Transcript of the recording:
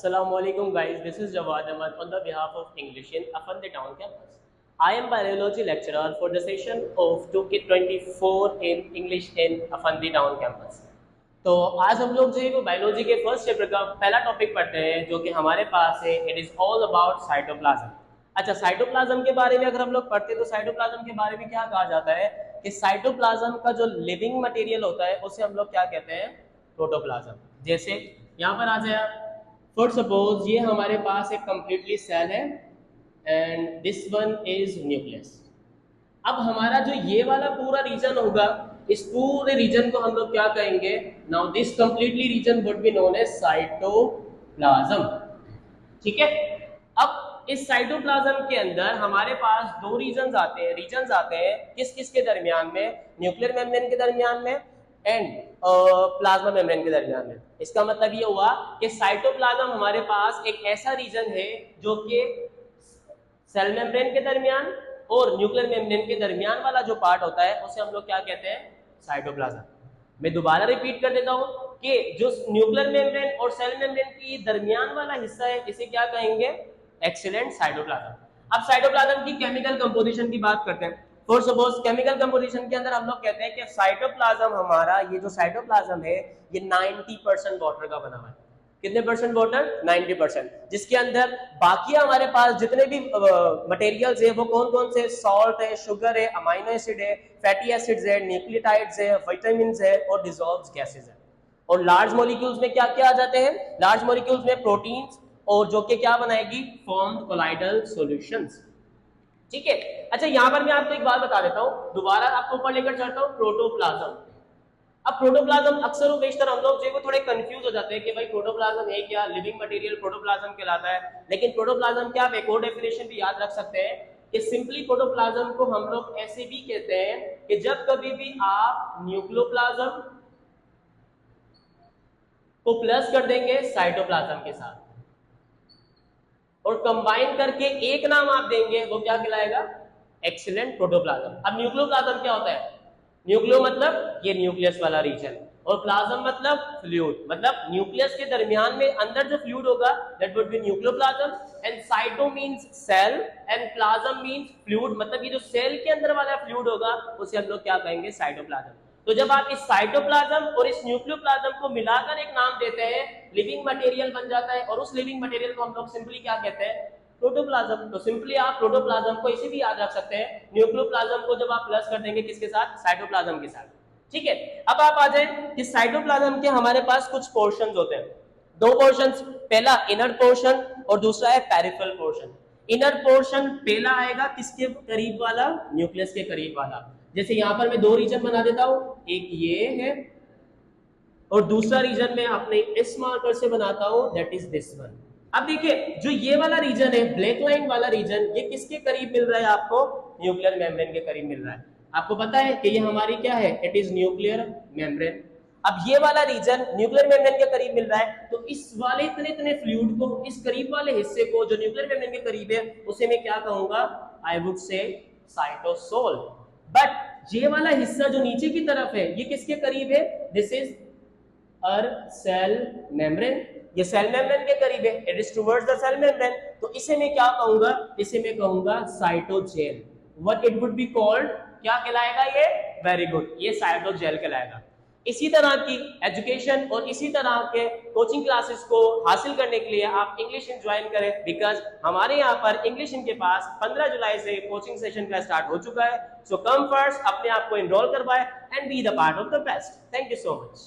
Assalamualaikum guys, this is Jawad Ahmad on the behalf of English in Afandi Town campus. I am biology lecturer for the session of 2K24 in English in Afandi Town campus. तो आज हम लोग जो है वो biology के first chapter का पहला टॉपिक पढ़ते हैं जो कि हमारे पास है। It is all about cytoplasm. अच्छा, साइटोप्लाज्म के बारे में अगर हम लोग पढ़ते हैं तो साइटोप्लाज्म के बारे में क्या कहा जाता है कि साइटोप्लाज्म का जो लिविंग मटेरियल होता है उसे हम लोग क्या कहते हैं, प्रोटोप्लाज्म। जैसे यहाँ पर आ जाए, फॉर सपोज ये हमारे पास एक कंप्लीटली सेल है and this one is nucleus. अब हमारा जो ये वाला पूरा रीजन होगा, इस पूरे रीजन को हम लोग क्या कहेंगे, now this completely region would be known as cytoplasm. ठीक है, अब इस साइटोप्लाज्म के अंदर हमारे पास दो रीजन आते हैं किस किस के दरमियान में, न्यूक्लियर मेम्ब्रेन के दरमियान में एंड प्लाज्मा मेम्ब्रेन के दरमियान में। इसका मतलब ये हुआ कि साइटोप्लाज्म हमारे पास एक ऐसा रीजन है जो कि सेल मेम्ब्रेन के दरमियान और न्यूक्लियर मेम्ब्रेन के दरमियान वाला जो पार्ट होता है उसे हम लोग क्या कहते हैं, साइटोप्लाज्म। मैं दोबारा रिपीट कर देता हूं कि जो न्यूक्लियर मेम्ब्रेन और सेल मेम्ब्रेन की दरमियान वाला हिस्सा है इसे क्या कहेंगे, एक्सीलेंट साइटोप्लाज्म। अब साइटोप्लाज्म की केमिकल कंपोजिशन की बात करते हैं। फॉर सपोज केमिकल कंपोजिशन के अंदर हम लोग कहते हैं कि साइटोप्लाज्म हमारा, ये जो साइटोप्लाज्म है ये 90% वाटर का बना हुआ है। कितने परसेंट वाटर? 90%। जिसके अंदर बाकी हमारे पास जितने भी मटेरियल्स है वो कौन कौन से, सॉल्ट है, शुगर है, अमाइनो एसिड है, फैटी एसिड्स है, न्यूक्लियोटाइड्स है, विटामिन है और डिसॉल्व्ड गैसेस है। और लार्ज मॉलिक्यूल्स में क्या क्या आ जाते हैं, लार्ज मॉलिक्यूल्स में प्रोटीन्स, और जो कि क्या बनाएगी, फॉर्म्ड कोलाइडल सॉल्यूशंस। ठीक है। अच्छा, यहां पर मैं आपको एक बात बता देता हूं, दोबारा आपको ऊपर लेकर चलता हूं, प्रोटोप्लाज्म। अब प्रोटोप्लाज्म अक्सर बेशतर हम लोग जो थोड़े कंफ्यूज हो जाते हैं कि भाई प्रोटोप्लाज्म है क्या, लिविंग मटेरियल प्रोटोप्लाज्म कहलाता है। लेकिन प्रोटोप्लाज्म क्या, आप एक और डेफिनेशन भी याद रख सकते हैं कि सिंपली प्रोटोप्लाज्म को हम लोग ऐसे भी कहते हैं कि जब कभी भी आप न्यूक्लियोप्लाज्म को प्लस कर देंगे साइटोप्लाज्म के साथ और कंबाइन करके एक नाम आप देंगे, वो क्या कहलाएगा, एक्सीलेंट प्रोटोप्लाज्म। अब न्यूक्लियोप्लाज्म क्या होता है, न्यूक्लियो मतलब ये न्यूक्लियस वाला रीजन और प्लाज्म मतलब फ्लूइड, मतलब न्यूक्लियस के दरमियान में अंदर जो फ्लूइड होगा that would be nucleoplasm. And cyto means cell and plasm means fluid, मतलब ये जो सेल के अंदर वाला फ्लूइड होगा उसे हम लोग क्या कहेंगे, साइटोप्लाज्म। तो जब आप इस साइटोप्लाज्म और इस न्यूक्लियोप्लाज्म को मिलाकर एक नाम देते हैं, लिविंग मटेरियल बन जाता है और उस लिविंग मटेरियल को हम लोग सिंपली क्या कहते हैं, प्रोटोप्लाज्म। तो सिंपली आप प्रोटोप्लाज्म को इसे भी याद रख सकते हैं, न्यूक्लियोप्लाज्म को जब आप प्लस कर देंगे किसके साथ, साइटोप्लाज्म के साथ। ठीक है। अब आप आ जाए कि साइटोप्लाज्म के हमारे पास कुछ पोर्शंस होते हैं, दो पोर्शंस, पहला इनर पोर्शन और दूसरा है पेरिफेरल पोर्शन। इनर पोर्शन पहला आएगा किसके करीब वाला, न्यूक्लियस के करीब वाला। जैसे यहां पर मैं दो रीजन बना देता हूं, एक ये है और दूसरा रीजन में अपने इस मार्कर से बनाता हूं, दैट इज दिस वन। अब देखिए जो ये वाला रीजन है, ब्लैक लाइन वाला रीजन, ये किसके करीब मिल रहा है आपको, न्यूक्लियर मेम्ब्रेन के करीब मिल रहा है। आपको पता है कि ये हमारी क्या है, इट इज न्यूक्लियर मेम्ब्रेन। अब ये वाला रीजन न्यूक्लियर मेम्ब्रेन के करीब मिल रहा है, तो इस वाले इतने फ्लूइड को, इस करीब वाले हिस्से को जो न्यूक्लियर मेम्ब्रेन के करीब है उसे मैं क्या कहूंगा, I would say cytosol. But ये वाला हिस्सा जो नीचे की तरफ है ये किसके करीब है, दिस इज सेल मेम्ब्रेन, ये सेल मेम्ब्रेन के करीब है, it is towards the cell membrane. तो इसे मैं क्या कहूंगा, इसे मैं कहूंगा cytogel. What it would be called, क्या कहलाएगा ये, वेरी गुड, ये साइटोजेल कहलाएगा। इसी तरह की एजुकेशन और इसी तरह के कोचिंग क्लासेस को हासिल करने के लिए आप इंग्लिश इन ज्वाइन करें, बिकॉज हमारे यहाँ पर इंग्लिश इनके पास 15 जुलाई से कोचिंग सेशन का स्टार्ट हो चुका है। सो कम फर्स्ट, अपने आप को एनरोल करवाएं and be the part of the best. Thank you so much.